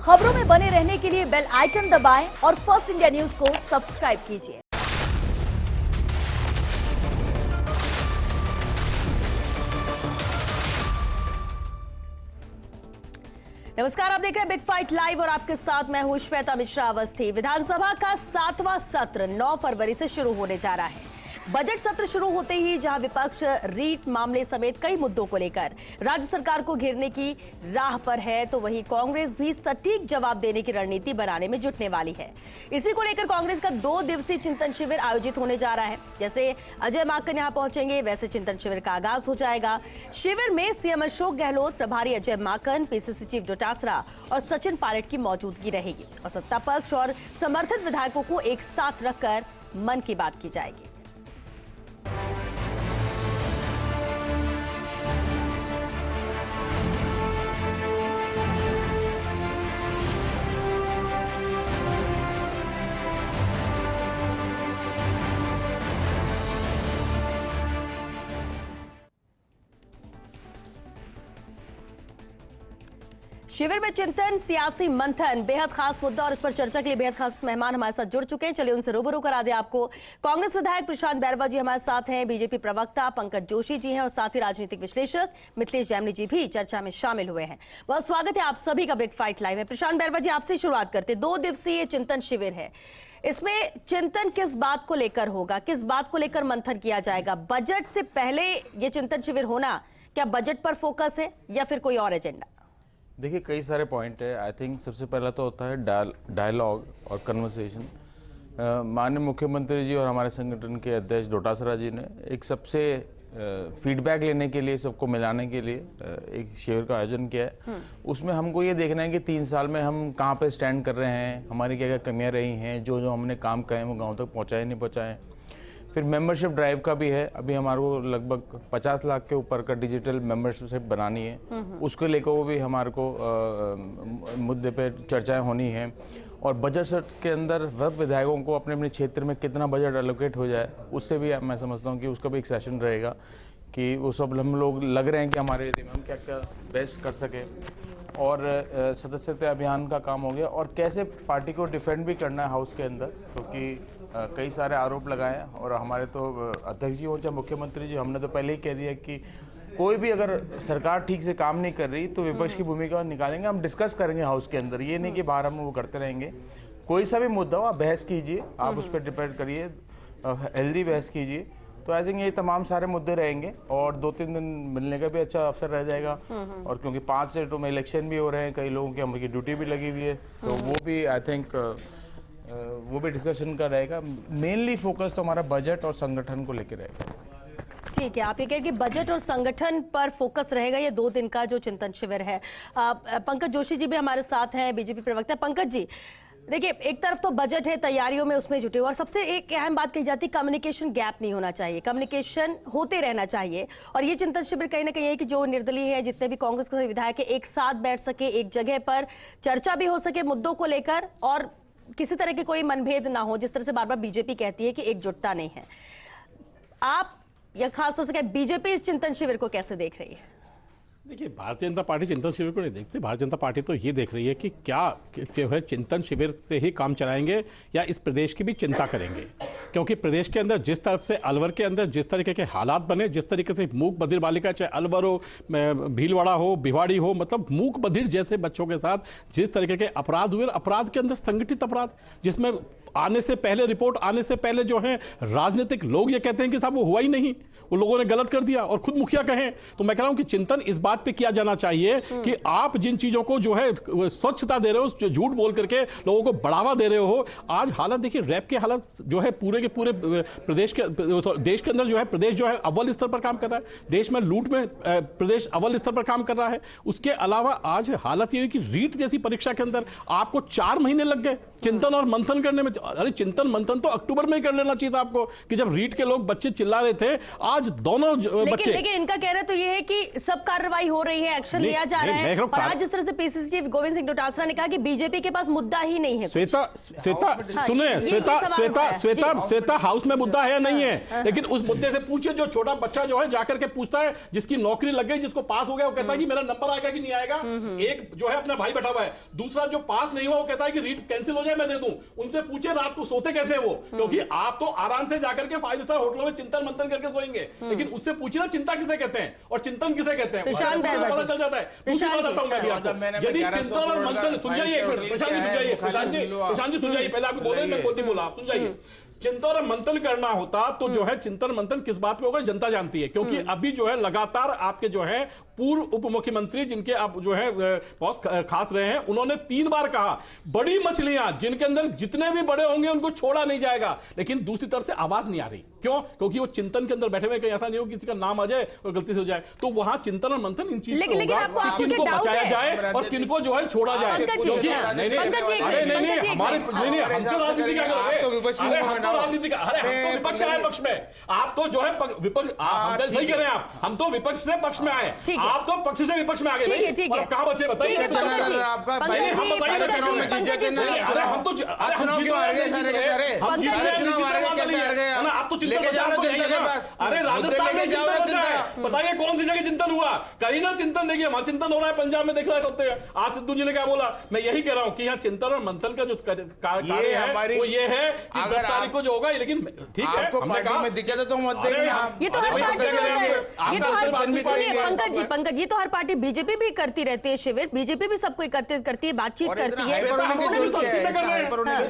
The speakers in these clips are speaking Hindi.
खबरों में बने रहने के लिए बेल आइकन दबाएं और फर्स्ट इंडिया न्यूज को सब्सक्राइब कीजिए। नमस्कार, आप देख रहे हैं बिग फाइट लाइव और आपके साथ मैं हूं श्वेता मिश्रा अवस्थी। विधानसभा का 7वां सत्र 9 फरवरी से शुरू होने जा रहा है। बजट सत्र शुरू होते ही जहां विपक्ष रीट मामले समेत कई मुद्दों को लेकर राज्य सरकार को घेरने की राह पर है, तो वहीं कांग्रेस भी सटीक जवाब देने की रणनीति बनाने में जुटने वाली है। इसी को लेकर कांग्रेस का 2 दिवसीय चिंतन शिविर आयोजित होने जा रहा है। जैसे अजय माकन यहां पहुंचेंगे, वैसे चिंतन शिविर का आगाज हो जाएगा। शिविर में सीएम अशोक गहलोत, प्रभारी अजय माकन, पीसीसी चीफ डोटासरा और सचिन पायलट की मौजूदगी रहेगी और सत्ता पक्ष और समर्थित विधायकों को एक साथ रखकर मन की बात की जाएगी। शिविर में चिंतन, सियासी मंथन बेहद खास मुद्दा और इस पर चर्चा के लिए बेहद खास मेहमान हमारे साथ जुड़ चुके हैं। चलिए उनसे रूबरू करा दे आपको। कांग्रेस विधायक प्रशांत बैरवा जी हमारे साथ हैं, बीजेपी प्रवक्ता पंकज जोशी जी हैं और साथ ही राजनीतिक विश्लेषक मिथिलेश जैमनी जी भी चर्चा में शामिल हुए हैं। बहुत स्वागत है आप सभी का बिग फाइट लाइव में। प्रशांत बैरवा जी, आपसे शुरुआत करते। 2 दिवसीय चिंतन शिविर है, इसमें चिंतन किस बात को लेकर होगा, किस बात को लेकर मंथन किया जाएगा? बजट से पहले ये चिंतन शिविर होना, क्या बजट पर फोकस है या फिर कोई और एजेंडा? देखिए, कई सारे पॉइंट है। आई थिंक सबसे पहला तो होता है डायलॉग और कन्वर्सेशन। माननीय मुख्यमंत्री जी और हमारे संगठन के अध्यक्ष डोटासरा जी ने एक सबसे फीडबैक लेने के लिए, सबको मिलाने के लिए एक शिविर का आयोजन किया है। उसमें हमको ये देखना है कि 3 साल में हम कहाँ पे स्टैंड कर रहे हैं, हमारी क्या क्या कमियाँ रही हैं, जो जो हमने काम करे वो गाँव तक पहुँचाए नहीं पहुँचाए। फिर मेंबरशिप ड्राइव का भी है। अभी हमारे को लगभग 50 लाख के ऊपर का डिजिटल मेंबरशिप बनानी है, उसको लेकर वो भी हमारे को मुद्दे पे चर्चाएं होनी है। और बजट सत्र के अंदर वह विधायकों को अपने अपने क्षेत्र में कितना बजट एलोकेट हो जाए, उससे भी मैं समझता हूँ कि उसका भी एक सेशन रहेगा कि वो सब हम लोग लग रहे हैं कि हमारे एरिया में हम क्या क्या बेस्ट कर सके। और सदस्यता अभियान का काम हो गया और कैसे पार्टी को डिफेंड भी करना है हाउस के अंदर, क्योंकि कई सारे आरोप लगाए हैं। और हमारे तो अध्यक्ष जी हो चाहे मुख्यमंत्री जी, हमने तो पहले ही कह दिया कि कोई भी अगर सरकार ठीक से काम नहीं कर रही तो विपक्ष की भूमिका निकालेंगे, हम डिस्कस करेंगे हाउस के अंदर। ये नहीं कि बाहर हम वो करते रहेंगे। कोई सा भी मुद्दा हो आप बहस कीजिए, आप उस पर डिपेंड करिए, हेल्दी बहस कीजिए। तो आई थिंक ये तमाम सारे मुद्दे रहेंगे और 2-3 दिन मिलने का भी अच्छा अवसर रह जाएगा। और क्योंकि 5 स्टेटों में इलेक्शन भी हो रहे हैं, कई लोगों की हमारी ड्यूटी भी लगी हुई है, तो वो भी आई थिंक वो भी डिस्कशन का रहेगा। मेनली फोकस तो हमारा बजट और संगठन को लेकर रहेगा। ठीक है, आप ये कह रहे कि बजट और संगठन पर फोकस रहेगा ये 2 दिन का जो चिंतन शिविर है। पंकज जोशी जी भी हमारे साथ हैं, बीजेपी प्रवक्ता। पंकज जी, देखिए, एक तरफ तो बजट है, तैयारियों में उसमें जुटे हुए, और सबसे एक अहम बात कही जाती है कम्युनिकेशन गैप नहीं होना चाहिए, कम्युनिकेशन होते रहना चाहिए। और ये चिंतन शिविर कहीं ना कहीं है कि जो निर्दलीय है, जितने भी कांग्रेस के विधायक है, एक साथ बैठ सके, एक जगह पर चर्चा भी हो सके मुद्दों को लेकर और किसी तरह के कोई मनभेद ना हो, जिस तरह से बार बार बीजेपी कहती है कि एकजुटता नहीं है। आप या खासतौर से बीजेपी इस चिंतन शिविर को कैसे देख रही है? देखिए, भारतीय जनता पार्टी चिंतन शिविर को नहीं देखती। भारतीय जनता पार्टी तो ये देख रही है कि क्या जो है चिंतन शिविर से ही काम चलाएंगे या इस प्रदेश की भी चिंता करेंगे। क्योंकि प्रदेश के अंदर जिस तरफ से अलवर के अंदर जिस तरीके के हालात बने, जिस तरीके से मूक बधिर बालिका, चाहे अलवर हो, भीलवाड़ा हो, भिवाड़ी हो, मतलब मूक बधिर जैसे बच्चों के साथ जिस तरीके के अपराध हुए, अपराध के अंदर संगठित अपराध, जिसमें आने से पहले, रिपोर्ट आने से पहले जो है राजनीतिक लोग ये कहते हैं कि साहब वो हुआ ही नहीं, वो लोगों ने गलत कर दिया, और खुद मुखिया कहें। तो मैं कह रहा हूं कि चिंतन इस बात पे किया जाना चाहिए कि आप जिन चीजों को जो है स्वच्छता दे रहे हो, जो झूठ बोल करके लोगों को बढ़ावा दे रहे हो। आज हालत देखिए, रैप के हालत जो है पूरे के पूरे प्रदेश के, देश के अंदर जो है, प्रदेश जो है अव्वल स्तर पर काम कर रहा है। देश में लूट में प्रदेश अव्वल स्तर पर काम कर रहा है। उसके अलावा आज हालत ये है कि रीट जैसी परीक्षा के अंदर आपको 4 महीने लग गए चिंतन और मंथन करने में, अरे चिंतन मंथन तो अक्टूबर में ही कर लेना चाहिए था आपको, कि जब रीट के लोग बच्चे चिल्ला रहे थे, आज दोनों बच्चे। लेकिन इनका कहना तो ये है कि सब कार्रवाई हो रही है, एक्शन लिया जा रहा है, और आज जिस तरह से पीसीसी चीफ गोविंद सिंह डोटासरा ने कहा कि बीजेपी के पास मुद्दा ही नहीं है। श्वेता सुने, श्वेता हाउस में मुद्दा है या नहीं है, लेकिन उस मुद्दे से पूछिए जो छोटा बच्चा जो है जाकर के पूछता है, जिसकी नौकरी लग गई, जिसको पास हो गया, वो कहता है कि मेरा नंबर आएगा कि नहीं आएगा। एक जो है अपना भाई बैठा हुआ है, दूसरा जो पास नहीं हुआ वो कहता है कि रीट कैंसिल हो जाए मैं दे दूं। उनसे पूछे रात को सोते कैसे वो, क्योंकि आप तो आराम से जाकर के 5 स्टार होटलों में चिंतन मंथन करके सोएंगे, लेकिन उससे पूछिए ना चिंता किसे कहते हैं और चिंतन किसे कहते हैं, पता चल जाता है। दूसरी बात बताऊं मैं, यदि चिंतन और मंथन, सुन जाइए एक मिनट, प्रशांत जी सुन जाइए, पहले आपको बोले मैं कोई बोला, आप सुन जाइए। चिंतन और मंथन करना होता तो जो है चिंतन मंथन किस बात पे होगा जनता जानती है, क्योंकि अभी जो है लगातार आपके जो है पूर्व उप मुख्यमंत्री जिनके आप जो है बॉस खास रहे हैं, उन्होंने 3 बार कहा बड़ी मछलियां जिनके अंदर जितने भी बड़े होंगे उनको छोड़ा नहीं जाएगा, लेकिन दूसरी तरफ से आवाज नहीं आ रही। क्यों? क्योंकि वो चिंतन के अंदर बैठे हुए, कहीं ऐसा नहीं हो किसी का नाम आ जाए और गलती से हो जाए, तो वहां चिंतन और मंथन इन चीजों को होगा, किनको बचाया जाए और किनको जो है छोड़ा जाए। राजनीति का, अरे हम तो विपक्ष आए पक्ष में, आप तो जो है विपक्ष, आप सही कह रहे हैं, हम तो विपक्ष से पक्ष में आए, आप तो पक्ष से विपक्ष में आ गए। कहां बचे बताइए, आपका चुनाव में जीत जाते ना, अरे हम तो चुनाव क्यों हार गए सारे के सारे, चुनाव हार गए, कैसे हार गए आप? तो लेके जाओ जनता के पास, अरे राजस्थान में चिंतन बताइए कौन सी जगह चिंतन हुआ, कहीं ना चिंतन देखिए, वहां चिंतन हो रहा है, पंजाब में देख रहे हैं। आज सिद्धू जी ने क्या बोला, मैं यही कह रहा हूं कि यहाँ चिंतन और मंथन का जो कार्य है वो ये है कि 10 तारीख को जो होगा, लेकिन ठीक है आपको पार्टी में दिक्कत है तो मत देना। ये तो हर पार्टी पंकज जी तो हर पार्टी, बीजेपी भी करती रहती है शिविर, बीजेपी भी सबको एकत्रित करती है, बातचीत करती है।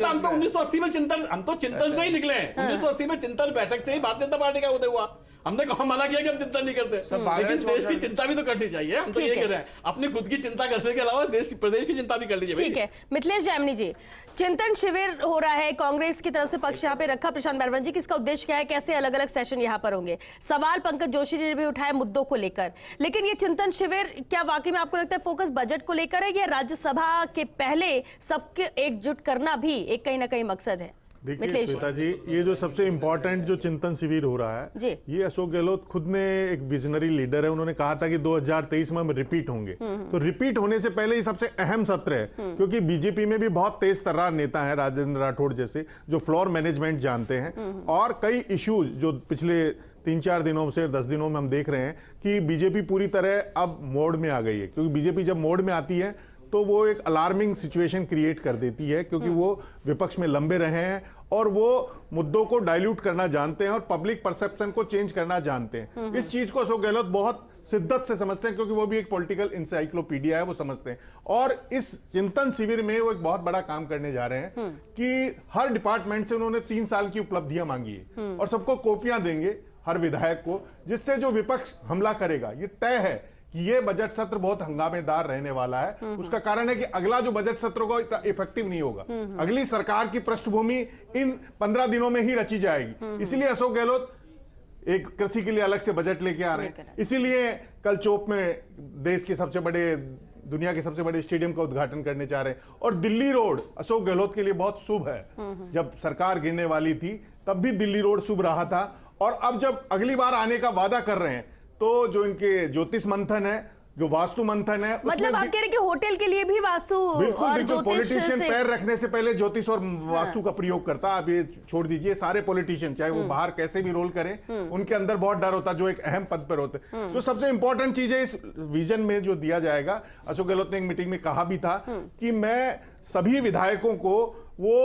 हम तो 1980 में चिंतन, हम तो चिंतन से ही निकले हैं, 1980 में चिंतन बैठक से ही भारतीय जनता पार्टी का उदय हुआ। हमने कहा मना किया कि हम चिंता नहीं करते, लेकिन देश की चिंता भी तो करनी चाहिए। हम तो ये कह रहे हैं, अपनी खुद की चिंता करने के अलावा देश की, प्रदेश की चिंता भी करनी चाहिए। ठीक है, मिथिलेश जामनी जी, चिंतन शिविर हो रहा है, कांग्रेस की तरफ से पक्ष यहाँ पे रखा प्रशांत बैरवन जी, किसका उद्देश्य क्या है, कैसे अलग अलग सेशन यहाँ पर होंगे? सवाल पंकज जोशी जी ने भी उठाए मुद्दों को लेकर, लेकिन ये चिंतन शिविर क्या वाकई में आपको लगता है फोकस बजट को लेकर है, या राज्यसभा के पहले सबके एकजुट करना भी एक कहीं ना कहीं मकसद है? देखिए श्वेता जी, ये जो सबसे इम्पोर्टेंट जो चिंतन शिविर हो रहा है, ये अशोक गहलोत खुद ने एक विजनरी लीडर है, उन्होंने कहा था कि 2023 में हम रिपीट होंगे। तो रिपीट होने से पहले ये सबसे अहम सत्र है, क्योंकि बीजेपी में भी बहुत तेज तर्रार नेता है, राजेंद्र राठौड़ जैसे, जो फ्लोर मैनेजमेंट जानते हैं, और कई इश्यूज जो पिछले 3-4 दिनों से 10 दिनों में हम देख रहे हैं कि बीजेपी पूरी तरह अब मोड में आ गई है। क्योंकि बीजेपी जब मोड में आती है तो वो एक अलार्मिंग सिचुएशन क्रिएट कर देती है, क्योंकि वो विपक्ष में लंबे रहे हैं और वो मुद्दों को डाइल्यूट करना जानते हैं और पब्लिक परसेप्शन को चेंज करना जानते हैं। इस चीज को अशोक गहलोत बहुत शिद्दत से समझते हैं, क्योंकि वो भी एक पॉलिटिकल इंसाइक्लोपीडिया है, वो समझते हैं। और इस चिंतन शिविर में वो एक बहुत बड़ा काम करने जा रहे हैं कि हर डिपार्टमेंट से उन्होंने 3 साल की उपलब्धियां मांगी है और सबको कॉपियां देंगे हर विधायक को, जिससे जो विपक्ष हमला करेगा, ये तय है कि ये बजट सत्र बहुत हंगामेदार रहने वाला है। उसका कारण है कि अगला जो बजट सत्र होगा इतना इफेक्टिव नहीं होगा। अगली सरकार की पृष्ठभूमि इन 15 दिनों में ही रची जाएगी। इसलिए अशोक गहलोत एक कृषि के लिए अलग से बजट लेके आ रहे हैं। इसीलिए कल चौक में देश के सबसे बड़े, दुनिया के सबसे बड़े स्टेडियम का उद्घाटन करने जा रहे हैं। और दिल्ली रोड अशोक गहलोत के लिए बहुत शुभ है। जब सरकार गिरने वाली थी तब भी दिल्ली रोड शुभ रहा था, और अब जब अगली बार आने का वादा कर रहे हैं तो जो इनके ज्योतिष मंथन है, जो वास्तु मंथन है, मतलब आप कह रहे हैं कि होटल के लिए भी वास्तु और ज्योतिष, पॉलिटिशियन पैर रखने से पहले ज्योतिष और वास्तु का प्रयोग करता। आप ये छोड़ दीजिए, सारे पॉलिटिशियन चाहे वो बाहर कैसे भी रोल करें, उनके अंदर बहुत डर होता है, जो एक अहम पद पर होते हैं। तो सबसे इंपॉर्टेंट चीज है इस विजन में जो दिया जाएगा। अशोक गहलोत ने एक मीटिंग में कहा भी था कि मैं सभी विधायकों को, वो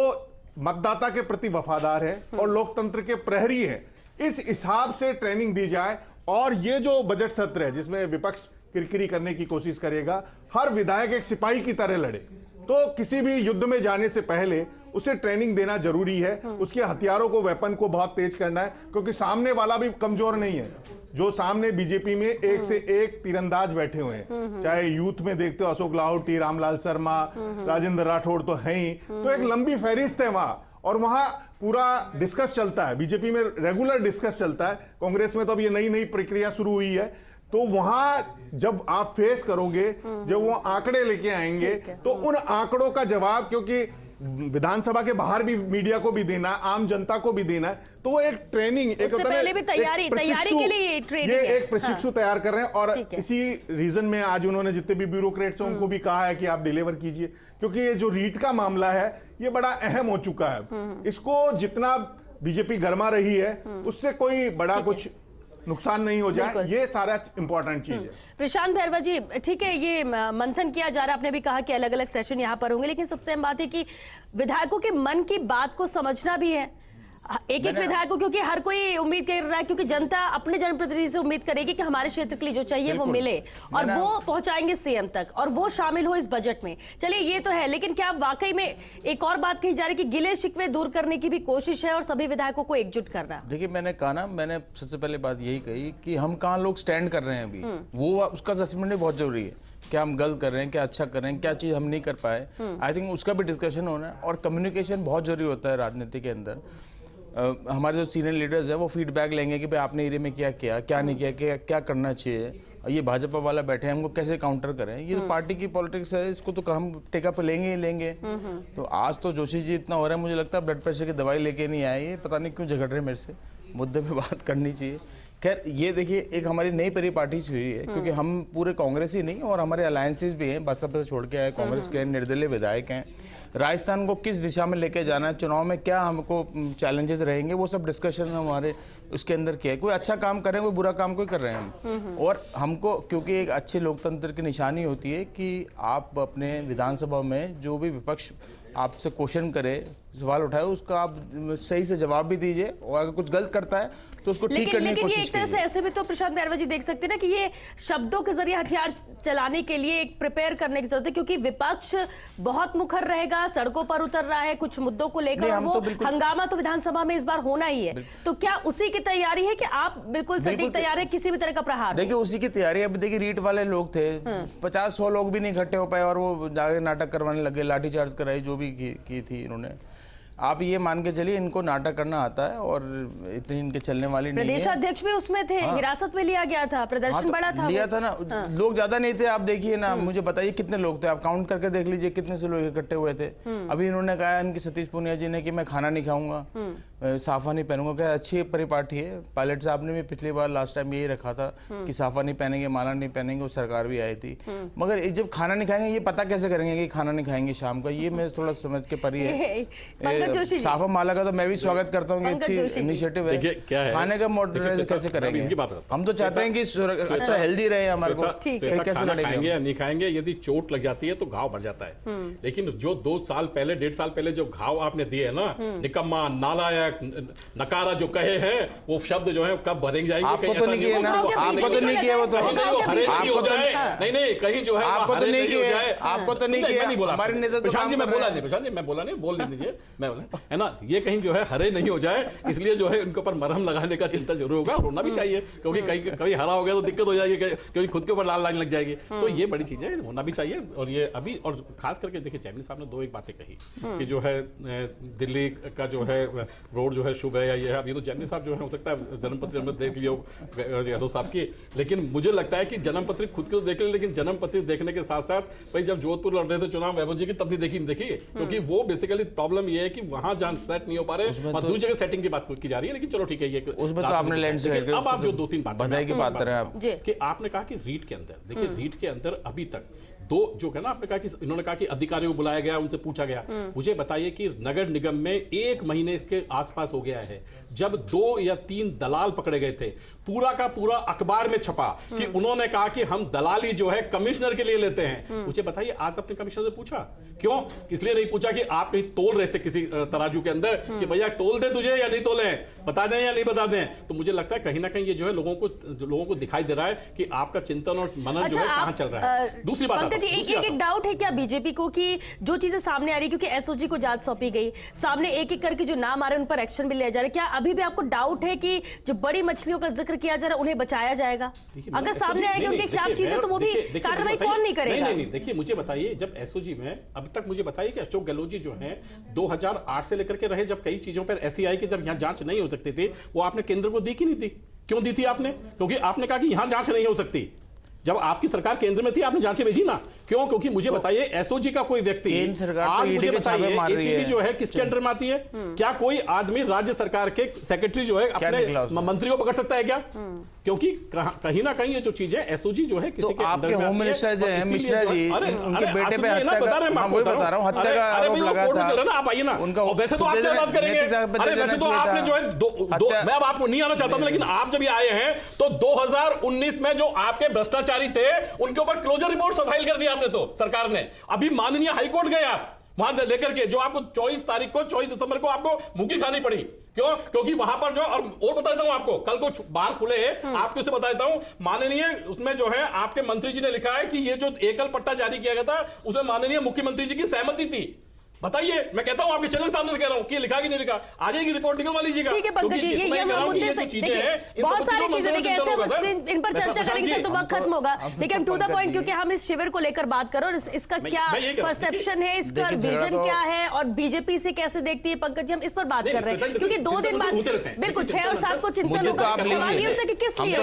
मतदाता के प्रति वफादार है और लोकतंत्र के प्रहरी है, इस हिसाब से ट्रेनिंग दी जाए। और ये जो बजट सत्र है जिसमें विपक्ष किरकिरी करने की कोशिश करेगा, हर विधायक एक सिपाही की तरह लड़े। तो किसी भी युद्ध में जाने से पहले उसे ट्रेनिंग देना जरूरी है, उसके हथियारों को, वेपन को बहुत तेज करना है, क्योंकि सामने वाला भी कमजोर नहीं है। जो सामने बीजेपी में एक से एक तीरंदाज बैठे हुए हैं, चाहे यूथ में देखते हो अशोक लाहोटी, रामलाल शर्मा, राजेंद्र राठौड़ तो है ही, तो एक लंबी फहरिस्त है वहां। और वहां पूरा डिस्कस चलता है, बीजेपी में रेगुलर डिस्कस चलता है, कांग्रेस में तो अब ये नई नई प्रक्रिया शुरू हुई है। तो वहां जब आप फेस करोगे, जब वो आंकड़े लेके आएंगे, तो उन आंकड़ों का जवाब, क्योंकि विधानसभा के बाहर भी मीडिया को भी देना है, आम जनता को भी देना है, तो वो एक ट्रेनिंग, एक उससे पहले भी तैयारी के लिए ये ट्रेनिंग है। एक प्रशिक्षु तैयार कर रहे हैं और इसी रीजन में आज उन्होंने जितने भी ब्यूरोक्रेट्स हैं उनको भी कहा है कि आप डिलीवर कीजिए, क्योंकि ये जो रीट का मामला है ये बड़ा अहम हो चुका है। इसको जितना बीजेपी गरमा रही है उससे कोई बड़ा कुछ नुकसान नहीं हो जाए, ये सारा इंपॉर्टेंट चीज है। प्रशांत भैरवा जी, ठीक है, ये मंथन किया जा रहा है, आपने भी कहा कि अलग अलग सेशन यहां पर होंगे, लेकिन सबसे अहम बात है कि विधायकों के मन की बात को समझना भी है। एक एक विधायक को, क्योंकि हर कोई उम्मीद कर रहा है, क्योंकि जनता अपने जनप्रतिनिधि से उम्मीद करेगी कि हमारे क्षेत्र के लिए जो चाहिए वो मिले और वो पहुंचाएंगे सीएम तक और वो शामिल हो इस बजट में। चलिए ये तो है, लेकिन क्या वाकई में एक और बात कही जा रही है कि गिले शिकवे दूर करने की भी कोशिश है और सभी विधायकों को एकजुट करना? देखिए, मैंने कहा ना, मैंने सबसे पहले बात यही कही कि हम कहाँ लोग स्टैंड कर रहे हैं अभी, वो उसका असेसमेंट भी बहुत जरूरी है। क्या हम गलत कर रहे हैं, क्या अच्छा कर रहे हैं, क्या चीज हम नहीं कर पाए, आई थिंक उसका भी डिस्कशन होना है। और कम्युनिकेशन बहुत जरूरी होता है राजनीति के अंदर। हमारे जो सीनियर लीडर्स हैं वो फीडबैक लेंगे कि भाई आपने एरिया में क्या किया, क्या नहीं किया, क्या करना चाहिए। ये भाजपा वाला बैठे हैं, हमको कैसे काउंटर करें, ये तो पार्टी की पॉलिटिक्स है, इसको तो हम टेकअप लेंगे ही लेंगे। तो आज तो जोशी जी इतना हो रहा है, मुझे लगता है ब्लड प्रेशर की दवाई लेके नहीं आए, ये पता नहीं क्यों झगड़ रहे मेरे से, मुद्दे पे बात करनी चाहिए। खैर, ये देखिए एक हमारी नई परी पार्टी हुई है, क्योंकि हम पूरे कांग्रेस ही नहीं और हमारे अलायंसेस भी हैं, बसपा से छोड़ के आए, कांग्रेस के निर्दलीय विधायक हैं। राजस्थान को किस दिशा में लेके जाना है, चुनाव में क्या हमको चैलेंजेस रहेंगे, वो सब डिस्कशन हमारे उसके अंदर किया है। कोई अच्छा काम कर रहे हैं, कोई बुरा काम कोई कर रहे हैं हम। और हमको, क्योंकि एक अच्छे लोकतंत्र की निशानी होती है कि आप अपने विधानसभा में जो भी विपक्ष आपसे क्वेश्चन करे, सवाल उठाए, उसका आप सही से जवाब भी दीजिए और अगर कुछ गलत करता है तो उसको ठीक करने की कोशिश कीजिए। एक तरह से ऐसे भी तो प्रशांत भैरवा जी देख सकते हैं ना कि ये शब्दों के जरिए हथियार चलाने के लिए एक प्रिपेयर करने की जरूरत है, क्योंकि विपक्ष बहुत मुखर रहेगा, सड़कों पर उतर रहा है कुछ मुद्दों को लेकर, और वो हंगामा तो विधानसभा में इस बार होना ही है। तो क्या उसी की तैयारी है कि आप बिल्कुल सटीक तैयार है किसी भी तरह का प्रहार? देखिए, उसी की तैयारी है। अब देखिए, रीट वाले लोग थे, 50-100 लोग भी नहीं इकट्ठे हो पाए और वो जाके नाटक करवाने लगे, लाठीचार्ज कराई, जो भी की थी इन्होंने। आप ये मान के चलिए इनको नाटक करना आता है और इतनी इनके चलने वाली नहीं है। प्रदेश अध्यक्ष भी उसमें थे, हिरासत में लिया गया था, प्रदर्शन बड़ा था, लिया था ना। लोग ज्यादा नहीं थे, आप देखिए ना, मुझे बताइए कितने लोग थे, आप काउंट करके देख लीजिए कितने से लोग इकट्ठे हुए थे। अभी इन्होंने कहा इनकी सतीश पूनिया जी ने कि मैं खाना नहीं खाऊंगा, साफा नहीं पहनूंगा। क्या अच्छी परिपाटी है। पायलट साहब ने भी पिछली बार लास्ट टाइम यही रखा था कि साफा नहीं पहनेंगे, माला नहीं पहनेंगे, वो सरकार भी आई थी। मगर जब खाना नहीं खाएंगे, ये पता कैसे करेंगे कि खाना नहीं खाएंगे शाम का? ये मैं थोड़ा समझ के परी है। साफा माला का तो मैं भी स्वागत करता हूँ कि अच्छी इनिशिएटिव है। खाने का मॉडल कैसे करेंगे? हम तो चाहते हैं कि अच्छा हेल्दी रहे हमारे को। कैसे खाएंगे या नहीं खाएंगे, यदि चोट लग जाती है तो घाव भर जाता है। लेकिन जो 2 साल पहले, 1.5 साल पहले जो घाव आपने दिए है ना, निकम्मा, नालायक, नकारा जो कहे हैं, वो शब्द जो है कब भरेंगे जाएंगे? आपको तो नहीं किया ना, आपको तो नहीं किया वो तो, आपको तो नहीं, कहीं जो है आपको तो नहीं किया, आपको तो नहीं किया। हमारे नेता तो प्रशांत जी मैं बोला नहीं, प्रशांत जी मैं बोला नहीं, बोल दीजिए, मैं बोला है ना, ये कहीं जो है हरे नहीं हो जाए, इसलिए जो है उनके ऊपर मरहम लगाने का चिंता जरूर होगा, होना भी चाहिए, क्योंकि कहीं हरा हो गया तो दिक्कत हो जाएगी, क्योंकि खुद के ऊपर लाल लाइन लग जाएगी। तो ये बड़ी चीज है, होना भी चाहिए। और ये अभी, और खास करके देखिए चैमनी साहब ने 2 बातें कही कि जो है दिल्ली का जो है रोड जो है शुभ है या ये है। अभी तो चैमनी साहब जो है हो सकता है जन्मपत्री हमने देख लिया यादव साहब की, लेकिन मुझे लगता है कि जन्मपत्री खुद को देख ले, लेकिन जन्मपत्री देखने के साथ साथ भाई जब जोधपुर लड़ रहे थे चुनाव वैभव जी की, तब नहीं देखी, क्योंकि वो बेसिकली प्रॉब्लम ये है कि वहां जहां सेट नहीं हो पा रहे, दूसरी जगह सेटिंग की बात की जा रही है। लेकिन चलो ठीक है, ये उसमें तो आपने लैंड से अब आप जो 2-3 बधाई की बात कर रहे हैं आप कि आपने कहा कि रीट के अंदर, देखिए रीट के अंदर अभी तक 2 जो है ना, आपने कहा कि इन्होंने कहा कि अधिकारियों को बुलाया गया, उनसे पूछा गया। मुझे बताइए कि नगर निगम में 1 महीने के आसपास हो गया है जब 2 या 3 दलाल पकड़े गए थे, पूरा का पूरा अखबार में छपा कि उन्होंने कहा कि हम दलाली जो है कमिश्नर के लिए लेते हैं। मुझे बताइए, आज अपने कमिश्नर से पूछा क्यों? इसलिए नहीं पूछा कि आप कहीं तोल रहे थे किसी तराजू के अंदर कि भैया तोल दे तुझे या नहीं तोले, बता दें या नहीं बता दें। तो मुझे लगता है कहीं ना कहीं ये जो है लोगों को दिखाई दे रहा है कि आपका चिंतन और मनन जो है कहां चल रहा है। दूसरी बात, एक डाउट है क्या बीजेपी को कि जो चीजें सामने आ रही, क्योंकि एसओजी को जांच सौंपी गई, सामने एक एक करके जो नाम आ रहे हैं उन पर एक्शन भी लिया जा रहा है, क्या अभी भी आपको डाउट है कि जो बड़ी मछलियों का जिक्र किया जा रहा है उन्हें बचाया जाएगा? अगर सामने आएगी उनके खिलाफ चीजें तो वो भी कार्रवाई कौन नहीं करेगा? नहीं, देखिए मुझे बताइए, जब एसओजी में अब तक मुझे बताइए कि अशोक गहलोत जी जो है 2008 से लेकर के रहे, जब कई चीजों पर ऐसी आई कि जब यहाँ जांच नहीं हो सकती थी, वो आपने केंद्र को दी कि नहीं दी? क्यों दी थी आपने? क्योंकि आपने कहा कि यहाँ जांच नहीं हो सकती। जब आपकी सरकार केंद्र में थी आपने जांचें भेजी ना, क्यों? क्योंकि मुझे बताइए एसओजी का कोई व्यक्ति केंद्र सरकार आज तो मुझे ईडी के छापे मार रही बताइए है। एसीबी जो है किसके अंडर में आती है? क्या कोई आदमी राज्य सरकार के सेक्रेटरी जो है अपने मंत्री को पकड़ सकता है क्या? क्योंकि कहीं ना कहीं ये जो चीज है एसओजी जो है किसी के आपके होम मिनिस्टर जो है मिश्रा जी, उनके बेटे पे हत्या का, वही बता रहा हूँ, हत्या का आरोप लगा था। आप आइए ना, उनका वैसे तो आप क्या बात करेंगे? अरे वैसे तो आपने जो है मैं अब आपको नहीं आना चाहता था, लेकिन आप जब ये आए हैं तो 2019 में जो आपके भ्रष्टाचारी थे उनके ऊपर क्लोजर रिपोर्ट फाइल कर दिया आपने तो सरकार ने। अभी माननीय हाईकोर्ट गए आप वहां लेकर के, जो आपको 24 दिसंबर को आपको मुंगी खानी पड़ी। क्यों? क्योंकि वहां पर जो और बता देता हूं आपको, कल को बाहर खुले आपको उसे बता देता हूं, माननीय उसमें जो है आपके मंत्री जी ने लिखा है कि ये जो एकल पट्टा जारी किया गया था उसमें माननीय मुख्यमंत्री जी की सहमति थी। बताइए, मैं कहता हूं आपके चैनल सामने कह रहा हूं कि लिखा कि नहीं लिखा, आ जाएगी रिपोर्ट, निकलवा लीजिएगा। ठीक है पंकज जी, ये मुद्दे से देखिए बहुत सारी चीजें, देखिए ऐसे इन पर चर्चा करेंगे तो वक्त खत्म होगा, लेकिन टू द पॉइंट, क्योंकि हम इस शिविर को लेकर बात करो, इसका क्या परसेप्शन है, इसका विजन क्या है और बीजेपी से कैसे देखती है पंकज जी, हम इस पर बात कर रहे हैं क्योंकि 2 दिन बाद बिल्कुल 6 और 7 को चिंतन होगा, किस लिए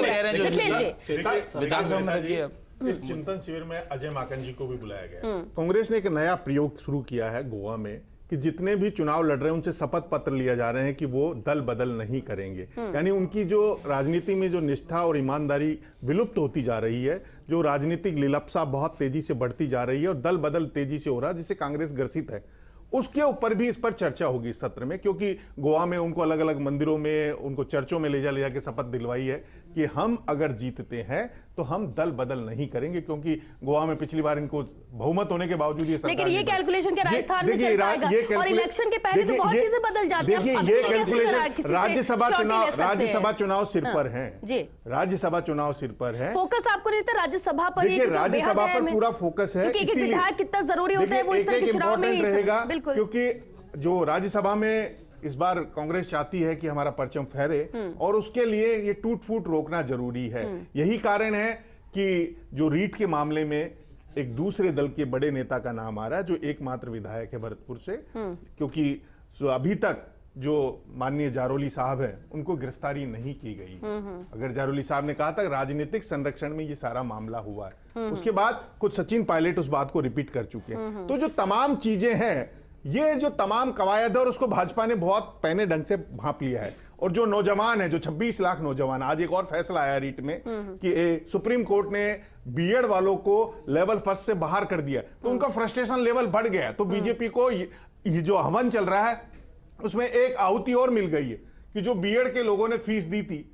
विधानसभा में रखिए। इस चिंतन शिविर में अजय माकन जी को भी बुलाया गया। कांग्रेस ने एक नया प्रयोग शुरू किया है गोवा में कि जितने भी चुनाव लड़ रहे हैं उनसे शपथ पत्र लिया जा रहे हैं कि वो दल बदल नहीं करेंगे। यानी उनकी जो राजनीति में जो निष्ठा और ईमानदारी विलुप्त होती जा रही है, जो राजनीतिक लिलपसा बहुत तेजी से बढ़ती जा रही है और दल बदल तेजी से हो रहा है जिससे कांग्रेस ग्रसित है, उसके ऊपर भी इस पर चर्चा होगी इस सत्र में। क्योंकि गोवा में उनको अलग अलग मंदिरों में, उनको चर्चों में ले जाके शपथ दिलवाई है कि हम अगर जीतते हैं तो हम दल बदल नहीं करेंगे, क्योंकि गोवा में पिछली बार इनको बहुमत होने के बावजूद ये सरकार, लेकिन ये कैलकुलेशन के राजस्थान में चल पाएगा और इलेक्शन के पहले तो बहुत चीजें बदल जाती हैं। देखिए ये कैलकुलेशन राज्यसभा चुनाव सिर पर है जी, राज्यसभा चुनाव सिर पर है, फोकस आपको नहीं था राज्यसभा पर? देखिए राज्यसभा पर पूरा फोकस है, इसीलिए विधायक कितना जरूरी होता है वो इस तरह के चुनाव में रहेगा, क्योंकि जो राज्यसभा में इस बार कांग्रेस चाहती है कि हमारा परचम फहरे और उसके लिए ये टूट फूट रोकना जरूरी है। यही कारण है कि जो रीट के मामले में एक दूसरे दल के बड़े नेता का नाम आ रहा है जो एकमात्र विधायक है भरतपुर से, क्योंकि अभी तक जो माननीय जारोली साहब हैं उनको गिरफ्तारी नहीं की गई। अगर जारोली साहब ने कहा था राजनीतिक संरक्षण में ये सारा मामला हुआ है, उसके बाद कुछ सचिन पायलट उस बात को रिपीट कर चुके हैं। तो जो तमाम चीजें हैं, ये जो तमाम कवायद है और उसको भाजपा ने बहुत पहने ढंग से भांप लिया है। और जो नौजवान है, जो 26 लाख नौजवान, आज एक और फैसला आया रीट में कि सुप्रीम कोर्ट ने बीएड वालों को लेवल 1 से बाहर कर दिया, तो उनका फ्रस्ट्रेशन लेवल बढ़ गया। तो बीजेपी को ये जो हवन चल रहा है उसमें एक आहुति और मिल गई है कि जो बीएड के लोगों ने फीस दी थी,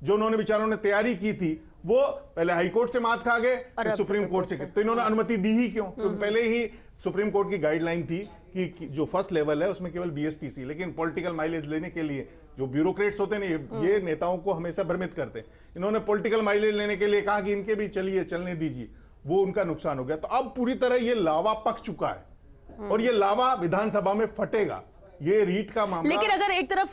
जो उन्होंने बेचारों ने तैयारी की थी, वो पहले हाईकोर्ट से मात खा गए, फिर सुप्रीम कोर्ट से। तो इन्होंने अनुमति दी ही क्यों? क्योंकि पहले ही सुप्रीम कोर्ट की गाइडलाइन थी कि जो फर्स्ट लेवल है उसमें केवल बीएसटीसी, लेकिन पॉलिटिकल माइलेज लेने के लिए जो ब्यूरोक्रेट्स होते हैं ये नेताओं को हमेशा भ्रमित करते हैं। इन्होंने पॉलिटिकल माइलेज लेने के लिए कहा कि इनके भी चलिए चलने दीजिए, वो उनका नुकसान हो गया। तो अब पूरी तरह ये लावा पक चुका है और ये लावा विधानसभा में फटेगा। ये रीट का मामला, लेकिन अगर एक तरफ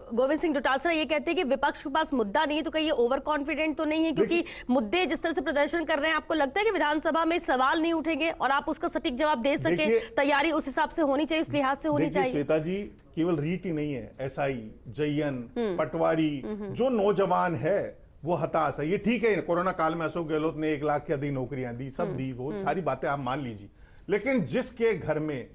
गोविंद सिंह डोटासरा ये कहते हैं कि विपक्ष के पास मुद्दा नहीं है, तो कहीं ये ओवर कॉन्फिडेंट तो नहीं है? क्योंकि मुद्दे जिस तरह से प्रदर्शन कर रहे हैं, आपको लगता है कि विधानसभा में सवाल नहीं उठेंगे और आप उसका सटीक जवाब दे सके? तैयारी उस हिसाब से होनी चाहिए, उस लिहाज से होनी चाहिए। श्वेता जी, केवल रीट ही नहीं है, एसआई, जयन, पटवारी, जो नौजवान है वो हताश है। ये ठीक है, कोरोना काल में अशोक गहलोत ने 1 लाख की अधिक नौकरियां दी, सब दी, वो सारी बातें आप मान लीजिए, लेकिन जिसके घर में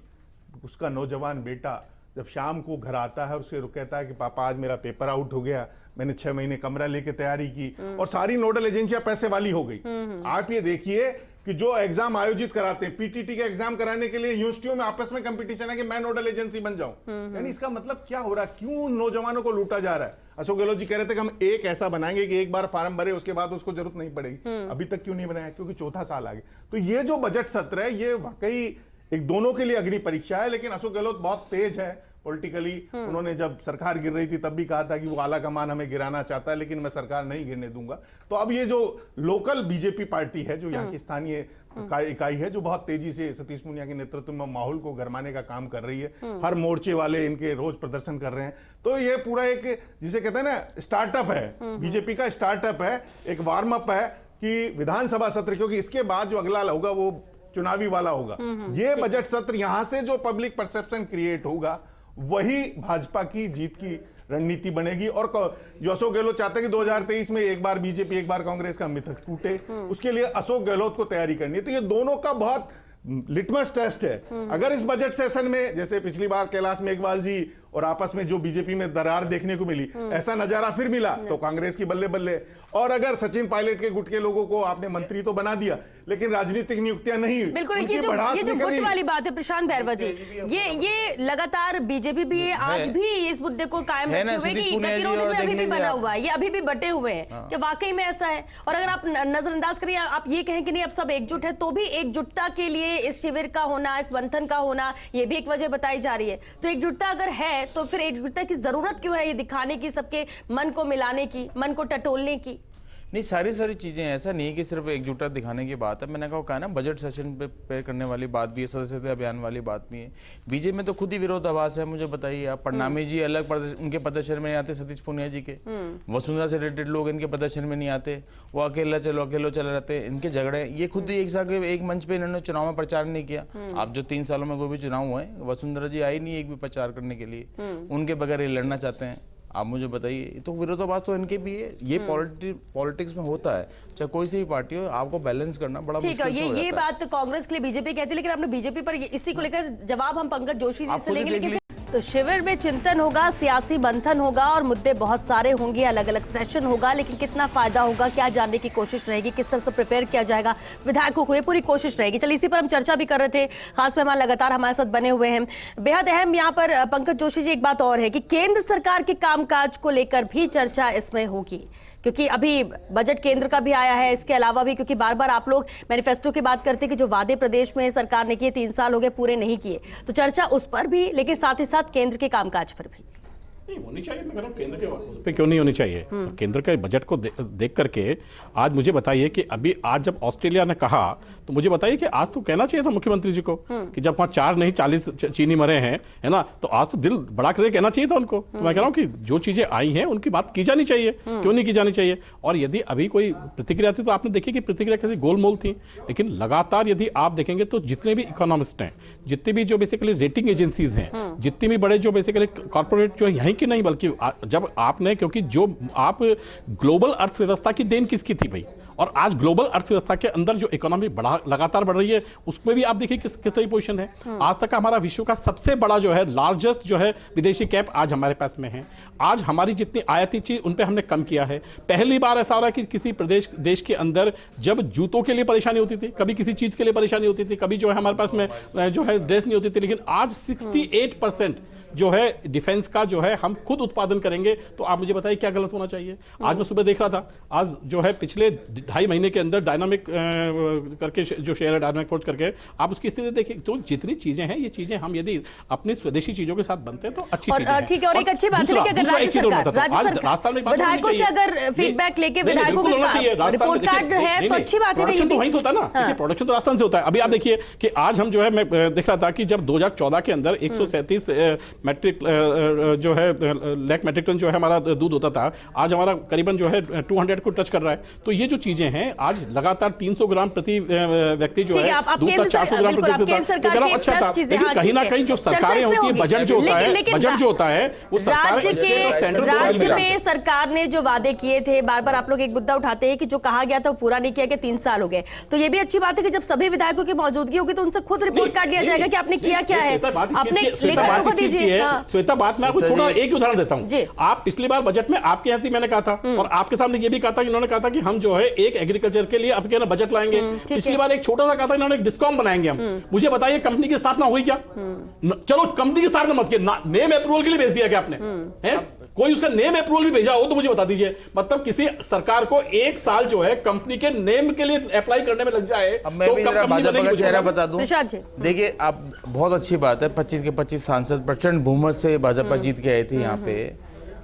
उसका नौजवान बेटा जब शाम को घर आता है और उसे कहता है कि पापा आज मेरा पेपर आउट हो गया, मैंने 6 महीने कमरा लेके तैयारी की और सारी नोडल एजेंसियां पैसे वाली हो गई। आप ये देखिए कि जो एग्जाम आयोजित कराते हैं, पीटीटी का एग्जाम कराने के लिए यूनिवर्सिटियों में आपस में कंपटीशन है कि मैं नोडल एजेंसी बन जाऊं। यानी इसका मतलब क्या हो रहा है? क्यों नौजवानों को लूटा जा रहा है? अशोक गहलोत जी कह रहे थे कि हम एक ऐसा बनाएंगे कि एक बार फार्म भरे उसके बाद उसको जरूरत नहीं पड़ेगी। अभी तक क्यों नहीं बनाया? क्योंकि चौथा साल आ गया। तो ये जो बजट सत्र है ये वाकई एक दोनों के लिए अग्नि परीक्षा है। लेकिन अशोक गहलोत बहुत तेज है पॉलिटिकली। उन्होंने जब सरकार गिर रही थी तब भी कहा था कि वो आला कमान हमें गिराना चाहता है, लेकिन मैं सरकार नहीं गिरने दूंगा। तो अब ये जो लोकल बीजेपी पार्टी है, जो यहाँ की स्थानीय इकाई है, जो बहुत तेजी से सतीश पूनिया के नेतृत्व में माहौल को गरमाने का काम कर रही है, हर मोर्चे वाले इनके रोज प्रदर्शन कर रहे हैं। तो ये पूरा एक जिसे कहते हैं ना स्टार्टअप है, बीजेपी का स्टार्टअप है, एक वार्म अप है कि विधानसभा सत्र, क्योंकि इसके बाद जो अगला होगा वो चुनावी वाला होगा। ये बजट सत्र, यहां से जो पब्लिक परसेप्शन क्रिएट होगा वही भाजपा की जीत की रणनीति बनेगी। और जो अशोक गहलोत चाहते हैं कि 2023 में एक बार बीजेपी एक बार कांग्रेस का मिथक टूटे, उसके लिए अशोक गहलोत को तैयारी करनी है। तो ये दोनों का बहुत लिटमस टेस्ट है। अगर इस बजट सेशन में जैसे पिछली बार कैलाश मेघवाल जी और आपस में जो बीजेपी में दरार देखने को मिली, ऐसा नजारा फिर मिला तो कांग्रेस की बल्ले बल्ले। और अगर सचिन पायलट के गुट के लोगों को आपने मंत्री तो बना दिया लेकिन राजनीतिक नियुक्तियां नहीं हुई, बिल्कुल। ये जो गुट वाली बात है प्रशांत भैरवा जी, ये लगातार बीजेपी भी आज भी इस मुद्दे को कायम रखते हुए कि गतिरोध में अभी भी बना हुआ है, ये अभी भी बटे हुए हैं कि वाकई में ऐसा है। और अगर आप नजरअंदाज करिए, आप ये कहें कि नहीं अब सब एकजुट है, तो भी एकजुटता के लिए इस शिविर का होना, इस मंथन का होना, ये भी एक वजह बताई जा रही है। तो एकजुटता अगर है तो फिर एकजुटता की जरूरत क्यों है, ये दिखाने की, सबके मन को मिलाने की, मन को टटोलने की? नहीं, सारी चीज़ें, ऐसा नहीं है कि सिर्फ एकजुटता दिखाने की बात है। मैंने कहा ना, बजट सेशन पे प्रेयर करने वाली बात भी है, सदस्यता अभियान वाली बात भी है। बीजेपी में तो खुद ही विरोधाभास है। मुझे बताइए आप, पडनामी जी अलग उनके प्रदर्शन में नहीं आते, सतीश पूनिया जी के, वसुंधरा से रिलेटेड लोग इनके प्रदर्शन में नहीं आते, वो अकेले चले रहते हैं, इनके झगड़े। ये खुद ही एक साथ एक मंच पे इन्होंने चुनाव में प्रचार नहीं किया। आप जो 3 सालों में कोई भी चुनाव हुए, वसुंधरा जी आई नहीं एक भी प्रचार करने के लिए, उनके बगैर ये लड़ना चाहते हैं। आप मुझे बताइए, तो विरोधाभास तो इनके भी है। ये पॉलिटिक्स में होता है, चाहे कोई सी भी पार्टी हो, आपको बैलेंस करना बड़ा मुश्किल से हो जाता है। ये बात कांग्रेस के लिए बीजेपी कहती है, लेकिन आपने बीजेपी पर इसी को लेकर जवाब हम पंकज जोशी जी से लेंगे। लेकिन तो शिविर में चिंतन होगा, सियासी मंथन होगा और मुद्दे बहुत सारे होंगे, अलग अलग सेशन होगा, लेकिन कितना फायदा होगा, क्या जानने की कोशिश रहेगी, किस तरह से प्रिपेयर किया जाएगा विधायकों को, ये पूरी कोशिश रहेगी। चलिए, इसी पर हम चर्चा भी कर रहे थे, खास मेहमान लगातार हमारे साथ बने हुए हैं। बेहद अहम यहाँ पर पंकज जोशी जी, एक बात और है कि केंद्र सरकार के कामकाज को लेकर भी चर्चा इसमें होगी, क्योंकि अभी बजट केंद्र का भी आया है। इसके अलावा भी, क्योंकि बार बार आप लोग मैनिफेस्टो की बात करते हैं कि जो वादे प्रदेश में सरकार ने किए 3 साल हो गए पूरे नहीं किए, तो चर्चा उस पर भी, लेकिन साथ ही साथ केंद्र के कामकाज पर भी नहीं होनी चाहिए। मैं कह रहा हूं केंद्र के उस पे क्यों नहीं होनी चाहिए। केंद्र के बजट को देख करके आज मुझे बताइए कि अभी आज जब ऑस्ट्रेलिया ने कहा, तो मुझे बताइए कि आज तो कहना चाहिए था मुख्यमंत्री जी को कि जब वहां 4 नहीं 40 चीनी मरे हैं, है ना, तो आज तो दिल बड़ा करके कहना चाहिए था उनको। तो मैं कह रहा हूं कि जो चीजें आई हैं उनकी बात की जानी चाहिए, क्यों नहीं की जानी चाहिए। और यदि अभी कोई प्रतिक्रिया थी तो आपने देखी कि प्रतिक्रिया कैसी गोलमोल थी। लेकिन लगातार यदि आप देखेंगे तो जितने भी इकोनॉमिस्ट हैं, जितने भी जो बेसिकली रेटिंग एजेंसीज हैं, जितने भी बड़े जो बेसिकली कॉर्पोरेट जो यहीं की नहीं बल्कि जब आपने, क्योंकि जो आप ग्लोबल अर्थव्यवस्था की देन किसकी थी भाई, और आज ग्लोबल अर्थव्यवस्था के अंदर जो इकोनॉमी लगातार बढ़ रही है, उसमें भी आप देखिए किस तरह की पोजीशन है। आज तक हमारा विश्व का सबसे बड़ा जो है लार्जेस्ट जो है विदेशी कैप आज हमारे पास में है। आज हमारी जितनी आयाती चीज उन पे हमने कम किया है। पहली बार ऐसा हो रहा है कि किसी देश के अंदर जब जूतों के लिए परेशानी होती थी, कभी किसी चीज के लिए परेशानी होती थी, कभी जो है हमारे पास में जो है ड्रेस नहीं होती थी, लेकिन आज 68% जो है डिफेंस का जो है हम खुद उत्पादन करेंगे। तो आप मुझे बताइए क्या गलत होना चाहिए। आज मैं सुबह देख रहा था, आज जो है पिछले 2.5 महीने के अंदर डायनामिक करके जो शेयर है, डायनामिक फोर्स करके आप उसकी स्थिति देखिए। तो जितनी चीजें हैं, ये चीजें हम यदि अपनी स्वदेशी चीजों के साथ बनते हैं तो अच्छी चीजें हैं। ठीक है, और एक अच्छी बात है कि अगर राज्य सरकार विधायकों से अगर फीडबैक लेके विधायकों को रिपोर्ट कार्ड है तो अच्छी बात है। प्रोडक्शन तो वहीं से होता है ना, देखिए प्रोडक्शन तो राजस्थान से होता है। अभी आप देखिए कि आज हम जो है, मैं देख रहा था कि जब 2014 के अंदर 137 मैट्रिक जो है लाख मैट्रिक टन जो है हमारा दूध होता था, आज हमारा करीबन जो है 200 को टच कर रहा है। तो ये जो चीजें हैं, आज लगातार 300 ग्राम प्रति व्यक्ति जो है दूध का 400 ग्राम प्रति व्यक्ति, अच्छा था। लेकिन कहीं ना कहीं जो सरकारें होती है, बजट जो होता है वो राज्य में सरकार ने जो वादे किए थे, बार बार आप लोग एक मुद्दा उठाते हैं कि जो कहा गया था वो पूरा नहीं किया गया, 3 साल हो गए। तो ये भी अच्छी बात है कि जब सभी विधायकों की मौजूदगी होगी तो उनसे खुद रिपोर्ट कार्ड दिया जाएगा कि आपने किया क्या है, अपने लेखकों को दीजिए। श्वेता, बात मैं आपको छोटा एक उदाहरण देता हूं। आप पिछली बार बजट में आपके यहां से मैंने कहा था, और आपके सामने ये भी कहा था, इन्होंने कहा था कि हम जो है एक एग्रीकल्चर के लिए आपके ना बजट लाएंगे। पिछली बार एक छोटा सा कहा था इन्होंने, डिस्कॉम बनाएंगे हम। मुझे बताइए कंपनी की स्थापना हुई क्या? चलो कंपनी की स्थापना मत किया, नेम अप्रूवल के लिए भेज दिया क्या आपने? कोई उसका नेम अप्रूवल भी भेजा हो तो मुझे बता दीजिए। मतलब किसी सरकार को 1 साल जो है कंपनी के नेम के लिए अप्लाई करने में लग जाए। अब मैं भी जरा भाजपा का चेहरा बता दूं। देखिए, आप बहुत अच्छी बात है, 25 के 25 सांसद प्रचंड बहुमत से भाजपा जीत के आए थे यहाँ पे।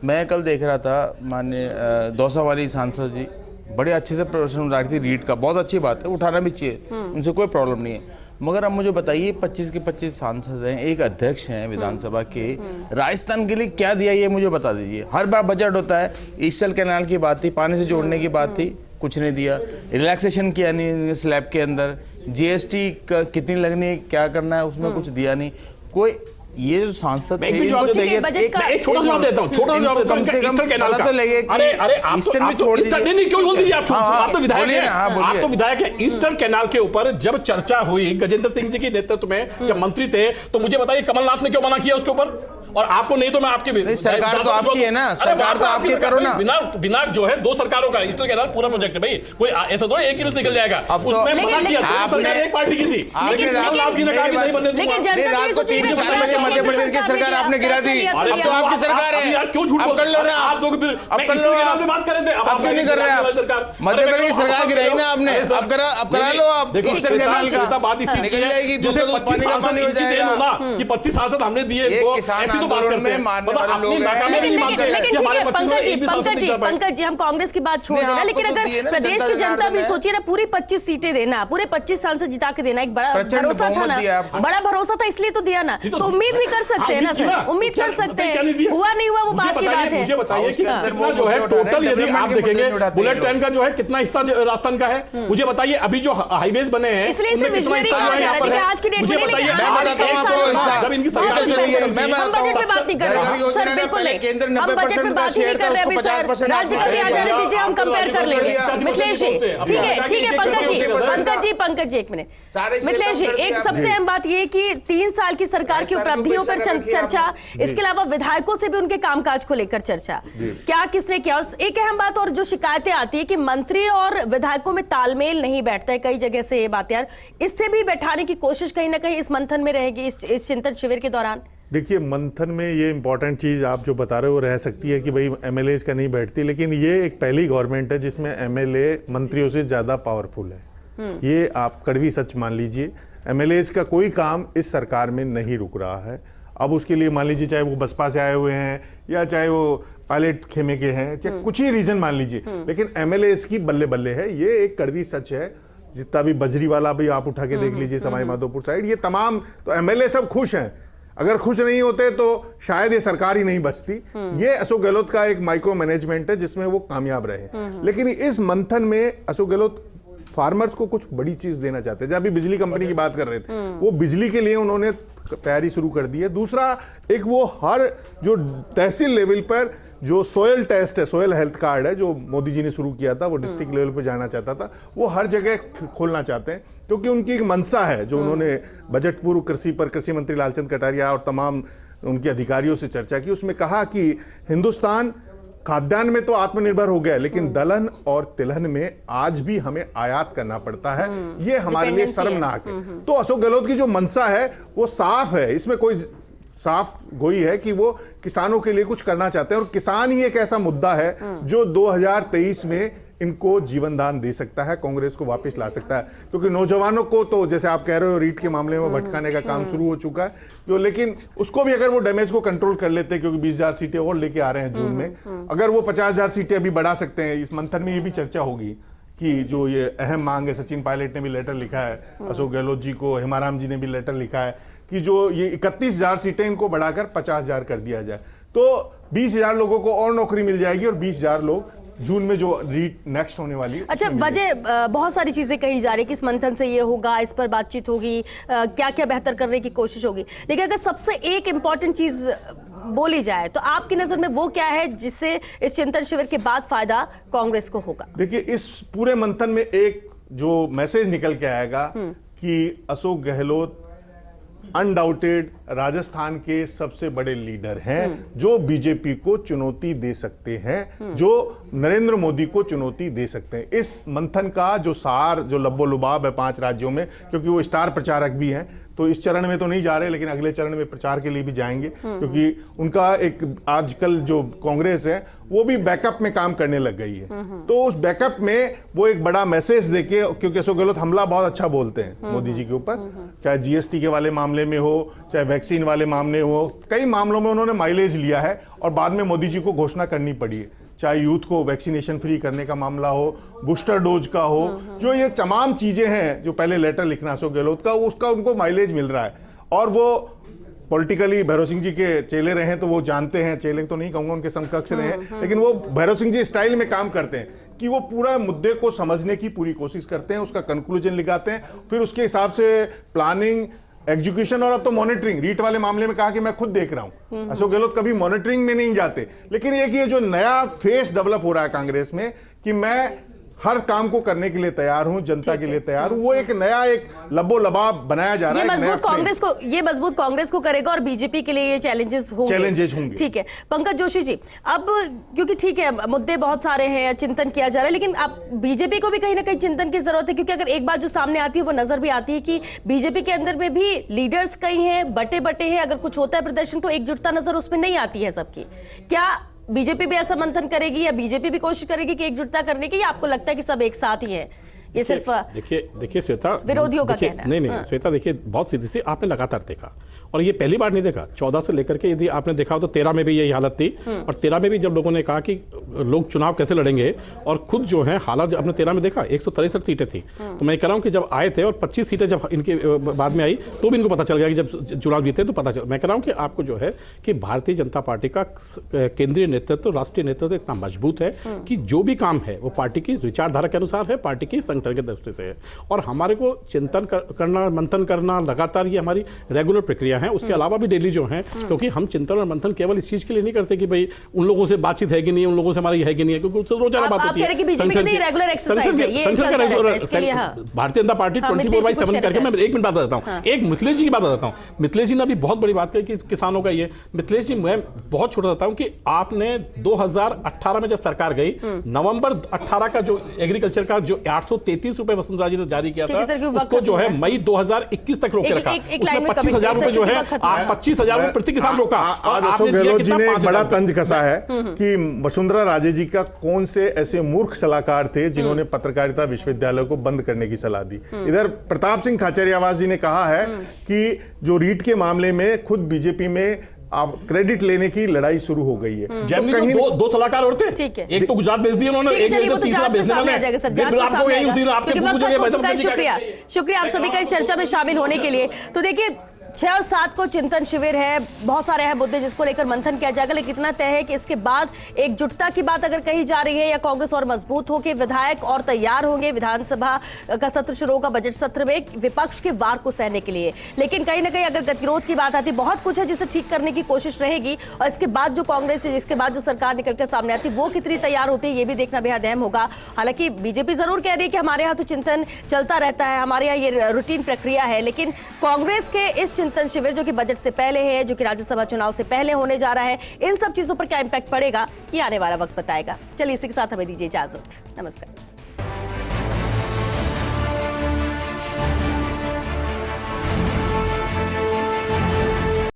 मैं कल देख रहा था, माननीय दौसा वाली सांसद जी बड़े अच्छे से प्रदर्शन उठा रही थी रीट का, बहुत अच्छी बात है, उठाना भी चाहिए, उनसे कोई प्रॉब्लम नहीं है। मगर अब मुझे बताइए, 25 के 25 सांसद हैं, एक अध्यक्ष हैं विधानसभा के, राजस्थान के लिए क्या दिया ये मुझे बता दीजिए। हर बार बजट होता है, ईस्टर्न कैनाल की बात थी, पानी से जोड़ने की बात थी, कुछ नहीं दिया। रिलैक्सेशन किया नहीं स्लैब के अंदर, GST कितनी लगनी है, क्या करना है, उसमें कुछ दिया नहीं। कोई ये जो सांसद मैं एक भी जवाब चाहिए एक छोटा जवाब देता हूं, छोटा जवाब देता हूं, कम से कम ईस्टर्न कैनाल पता का। तो लगे कि अरे आप ईस्टर्न में तो छोड़ दीजिए। नहीं क्यों बोल दीजिए आप आप तो विधायक बोलिए ना, हाँ, हैं, बोलिए। आप तो विधायक हैं। ईस्टर्न कैनाल के ऊपर जब चर्चा हुई गजेंद्र सिंह जी के नेतृत्व में जब मंत्री थे, तो मुझे बताइए कमलनाथ ने क्यों मना किया उसके ऊपर? और आपको नहीं तो मैं आपके सरकार तो आपकी है ना, सरकार तो आपकी करो ना। बिना जो है 2 सरकारों का ईस्टर्न कैनाल पूरा प्रोजेक्ट है भाई, कोई ऐसा थोड़ा एक ही निकल जाएगा। अब तो उसमें मना किया, आपने एक पार्टी की थी, आपने कमलनाथ जी ने कहा कि नहीं बनने दूंगा। नहीं, रात को 3-4 बजे मध्य प्रदेश की सरकार आपने गिरा दी, अब तो आपकी सरकार है, यार क्यों झूठ अब कर लो ना, आप दोगे फिर अब मैं कर ईस्टर्न लो कैनाल पे बात कर रहे थे, अब क्यों नहीं कर रहे आप? मध्य प्रदेश की सरकार गिराई ना आपने, अब करा लो आप ईस्टर्न कैनाल का, बात इस चीज निकल जाएगी, दूध का दूध पानी का पानी हो जाएगा कि 25 सांसद हमने दिए, ये किसान आंदोलन में मारने वाले लोग हैं। पंकज जी, हम कांग्रेस की बात छोड़ देना, लेकिन अगर प्रदेश की जनता भी सोचिए ना, पूरी 25 सीटें देना, पूरे 25 सांसद जिता के देना, एक बड़ा भरोसा था ना, बड़ा भरोसा था, इसलिए तो दिया ना। तो उम्मीद भी कर सकते हैं ना सर, उम्मीद कर सकते हैं, हुआ नहीं हुआ वो बात की बात है। मुझे बताइए कि कितना जो है टोटल, यदि आप देखेंगे बुलेट ट्रेन का जो है कितना हिस्सा राजस्थान का है, मुझे बताइए अभी जो हाईवेज बने हैं इसलिए इसे विजनरी कहा जा रहा है आज की डेट में। मैं बताता हूं आपको, जब इनकी सरकार मैं बताता हूं, बजट में बात नहीं कर रहे सर, बिल्कुल नहीं, केंद्र हम बजट में बात ही नहीं कर रहे अभी सर, राज्य का भी आ जाने दीजिए, हम कंपेयर कर लेंगे। मिथिलेश जी ठीक है पंकज जी एक मिनट। मिथिलेश जी, एक सबसे अहम बात ये कि 3 साल की सरकार की उपलब्धियों पर चर्चा, इसके अलावा विधायकों से भी उनके कामकाज को लेकर चर्चा, क्या किसने किया। और एक अहम बात और जो शिकायतें आती है कि मंत्री और विधायकों में तालमेल नहीं बैठता है, कई जगह से ये बात यार, इससे भी बैठाने की कोशिश कहीं ना कहीं इस मंथन में रहेगी, इस चिंतन शिविर के दौरान। देखिए, मंथन में ये इंपॉर्टेंट चीज़ आप जो बता रहे हो रह सकती है कि भाई एमएलए का नहीं बैठती, लेकिन ये एक पहली गवर्नमेंट है जिसमें एमएलए मंत्रियों से ज़्यादा पावरफुल है। ये आप कड़वी सच मान लीजिए। एमएलए का कोई काम इस सरकार में नहीं रुक रहा है। अब उसके लिए मान लीजिए चाहे वो बसपा से आए हुए हैं या चाहे वो पायलट खेमे के हैं, चाहे कुछ ही रीजन मान लीजिए, लेकिन एमएलए की बल्ले बल्ले है। ये एक कड़वी सच है। जितना भी बजरी वाला भी आप उठा के देख लीजिए, सवाई माधोपुर साइड, ये तमाम तो एमएलए सब खुश हैं। अगर खुश नहीं होते तो शायद ये सरकार ही नहीं बचती। ये अशोक गहलोत का एक माइक्रो मैनेजमेंट है जिसमें वो कामयाब रहे। लेकिन इस मंथन में अशोक गहलोत फार्मर्स को कुछ बड़ी चीज देना चाहते हैं। जब अभी बिजली कंपनी की बात कर रहे थे, वो बिजली के लिए उन्होंने तैयारी शुरू कर दी है। दूसरा, एक वो हर जो तहसील लेवल पर जो सोयल टेस्ट है, सोयल हेल्थ कार्ड है, जो मोदी जी ने शुरू किया था, वो डिस्ट्रिक्ट लेवल पे जाना चाहता था, वो हर जगह खोलना चाहते हैं, क्योंकि उनकी एक मंशा है जो उन्होंने बजट पूर्व कृषि पर कृषि मंत्री लालचंद कटारिया और तमाम उनके अधिकारियों से चर्चा की। उसमें कहा कि हिंदुस्तान खाद्यान्न में तो आत्मनिर्भर हो गया, लेकिन दलहन और तिलहन में आज भी हमें आयात करना पड़ता है। ये हमारे लिए शर्मनाक है। तो अशोक गहलोत की जो मंशा है वो साफ है, इसमें कोई साफ गोई है कि वो किसानों के लिए कुछ करना चाहते हैं। और किसान ही एक ऐसा मुद्दा है जो 2023 में इनको जीवन दान दे सकता है, कांग्रेस को वापस ला सकता है। क्योंकि नौजवानों को तो जैसे आप कह रहे हो रीट के मामले में भटकाने का काम शुरू हो चुका है, जो लेकिन उसको भी अगर वो डैमेज को कंट्रोल कर लेते हैं, क्योंकि 20,000 सीटें और लेके आ रहे हैं जून में, अगर वो 50,000 सीटें अभी बढ़ा सकते हैं। इस मंथन में ये भी चर्चा होगी कि जो ये अहम मांग है, सचिन पायलट ने भी लेटर लिखा है अशोक गहलोत जी को, हेमाराम जी ने भी लेटर लिखा है कि जो ये 31,000 सीटें इनको बढ़ाकर 50,000 कर दिया जाए, तो 20,000 लोगों को और नौकरी मिल जाएगी और 20,000 लोग जून में जो रीट नेक्स्ट होने वाली। अच्छा, वजह बहुत सारी चीजें कही जा रही है कि इस मंथन से ये होगा, इस पर बातचीत होगी, क्या क्या बेहतर करने की कोशिश होगी, लेकिन अगर सबसे एक इंपॉर्टेंट चीज बोली जाए तो आपकी नजर में वो क्या है जिससे इस चिंतन शिविर के बाद फायदा कांग्रेस को होगा? देखिए, इस पूरे मंथन में एक जो मैसेज निकल के आएगा कि अशोक गहलोत अनडाउटेड राजस्थान के सबसे बड़े लीडर हैं, जो बीजेपी को चुनौती दे सकते हैं, जो नरेंद्र मोदी को चुनौती दे सकते हैं। इस मंथन का जो सार, जो लब्बो लुबाब है 5 राज्यों में, क्योंकि वो स्टार प्रचारक भी हैं, तो इस चरण में तो नहीं जा रहे, लेकिन अगले चरण में प्रचार के लिए भी जाएंगे, क्योंकि उनका एक आजकल जो कांग्रेस है वो भी बैकअप में काम करने लग गई है। तो उस बैकअप में वो एक बड़ा मैसेज देके, क्योंकि अशोक गहलोत हमला बहुत अच्छा बोलते हैं मोदी जी के ऊपर, चाहे जीएसटी के वाले मामले में हो, चाहे वैक्सीन वाले मामले हो, कई मामलों में उन्होंने माइलेज लिया है और बाद में मोदी जी को घोषणा करनी पड़ी है। चाहे यूथ को वैक्सीनेशन फ्री करने का मामला हो, बूस्टर डोज का हो, जो ये तमाम चीजें हैं, जो पहले लेटर लिखना अशोक गहलोत का, उसका उनको माइलेज मिल रहा है। और वो पॉलिटिकली भैरव सिंह जी के चेले रहे हैं, तो वो जानते हैं, चेले तो नहीं कहूंगा, उनके समकक्ष रहे हैं, लेकिन वो भैरव सिंह जी स्टाइल में काम करते हैं कि वो पूरा मुद्दे को समझने की पूरी कोशिश करते हैं, उसका कंक्लूजन लिखाते हैं, फिर उसके हिसाब से प्लानिंग एग्जीक्यूशन और अब तो मॉनिटरिंग, रीट वाले मामले में कहा कि मैं खुद देख रहा हूं। अशोक गहलोत कभी मॉनिटरिंग में नहीं जाते, लेकिन ये जो नया फेस डेवलप हो रहा है कांग्रेस में कि मैं हर काम को करने के लिए तैयार हूं, जनता के लिए तैयार हूं, वो एक नया एक लबो लबाब बनाया जा रहा है। ये मजबूत कांग्रेस को करेगा और बीजेपी के लिए ये चैलेंजेस होंगे। ठीक है पंकज जोशी जी, अब क्योंकि ठीक है मुद्दे बहुत सारे हैं, चिंतन किया जा रहा है, लेकिन अब बीजेपी को भी कहीं ना कहीं चिंतन की जरूरत है, क्योंकि अगर एक बात जो सामने आती है वो नजर भी आती है कि बीजेपी के अंदर में भी लीडर्स कई हैं, बटे बटे हैं, अगर कुछ होता है प्रदर्शन तो एकजुटता नजर उसमें नहीं आती है सबकी। क्या बीजेपी भी ऐसा मंथन करेगी या बीजेपी भी कोशिश करेगी कि एकजुटता करने की, या आपको लगता है कि सब एक साथ ही है? ये सिर्फ देखिए श्वेता, विरोधियों का कहना है। नहीं श्वेता, देखिए बहुत सीधी सी आपने लगातार देखा, और ये पहली बार नहीं देखा, 14 से लेकर के यदि आपने देखा तो 13 में भी यही हालत थी, और 13 में भी जब लोगों ने कहा कि लोग चुनाव कैसे लड़ेंगे, और खुद जो है हालात आपने 13 में देखा 163 सीटें थी। तो मैं कह रहा हूं कि जब आए थे और 25 सीटें जब इनके बाद में आई तो भी इनको पता चल गया कि जब चुनाव जीते तो पता चल। मैं कह रहा हूं कि आपको जो है कि भारतीय जनता पार्टी का केंद्रीय नेतृत्व, राष्ट्रीय नेतृत्व इतना मजबूत है कि जो भी काम है वो पार्टी की विचारधारा के अनुसार है, पार्टी की संगठन के दृष्टि से है, और हमारे को चिंतन करना, मंथन करना लगातार ये हमारी रेगुलर प्रक्रिया है। उसके अलावा भी डेली जो है, क्योंकि हम चिंतन और मंथन केवल इस चीज के लिए नहीं करते कि भाई उन लोगों से बातचीत है कि नहीं, उन लोगों से हमारी है कि नहीं है, क्योंकि उससे रोजाना बात होती है। भारतीय जनता पार्टी 24/7 करके, मैं एक मिनट बात बताता हूँ, एक मिथिलेश जी की बात बताता हूँ। मिथिलेश जी ने अभी बहुत बड़ी बात कही कि किसानों का ये। मिथिलेश जी, मैं बहुत छोटा बताता हूँ कि आपने 2018 में जब सरकार गई, नवंबर 18 का जो एग्रीकल्चर का जो 833 रुपए वसुंधरा जी ने जारी किया था, उसको जो है मई 2021 तक रोके रखा। उसमें 25,000 रुपए जो है, 25,000 रुपए प्रति किसान रोका। आज अशोक गहलोत जी ने एक बड़ा तंज कसा है कि वसुंधरा राजे जी का कौन से ऐसे मूर्ख सलाहकार थे जिन्होंने पत्रकारिता विश्वविद्यालय को बंद करने की सलाह दी। इधर प्रताप सिंह खाचरियावास जी ने कहा है कि जो रीट के मामले में खुद बीजेपी में आप क्रेडिट लेने की लड़ाई शुरू हो गई है। तो कहीं दो सलाहकार और थे, एक तो गुजरात भेज दिया उन्होंने, एक तीसरा भेजने वाले हैं। शुक्रिया आप सभी का इस चर्चा में शामिल होने के लिए। तो देखिए 6 और 7 को चिंतन शिविर है, बहुत सारे हैं मुद्दे जिसको लेकर मंथन किया जाएगा, लेकिन इतना तय है कि इसके बाद एकजुटता की बात अगर कही जा रही है या कांग्रेस और मजबूत होकर विधायक और तैयार होंगे विधानसभा का सत्र शुरू होगा बजट सत्र में विपक्ष के वार को सहने के लिए। लेकिन कहीं ना कहीं अगर गतिरोध की बात आती, बहुत कुछ है जिसे ठीक करने की कोशिश रहेगी, और इसके बाद जो कांग्रेस है, इसके बाद जो सरकार निकलकर सामने आती है, वो कितनी तैयार होती है ये भी देखना बेहद अहम होगा। हालांकि बीजेपी जरूर कह रही है कि हमारे यहाँ तो चिंतन चलता रहता है, हमारे यहाँ ये रूटीन प्रक्रिया है, लेकिन कांग्रेस के इस चिंतन शिविर जो कि बजट से पहले है, जो कि राज्यसभा चुनाव से पहले होने जा रहा है, इन सब चीजों पर क्या इंपैक्ट पड़ेगा ये आने वाला वक्त बताएगा। चलिए इसी के साथ हमें दीजिए इजाजत। नमस्कार।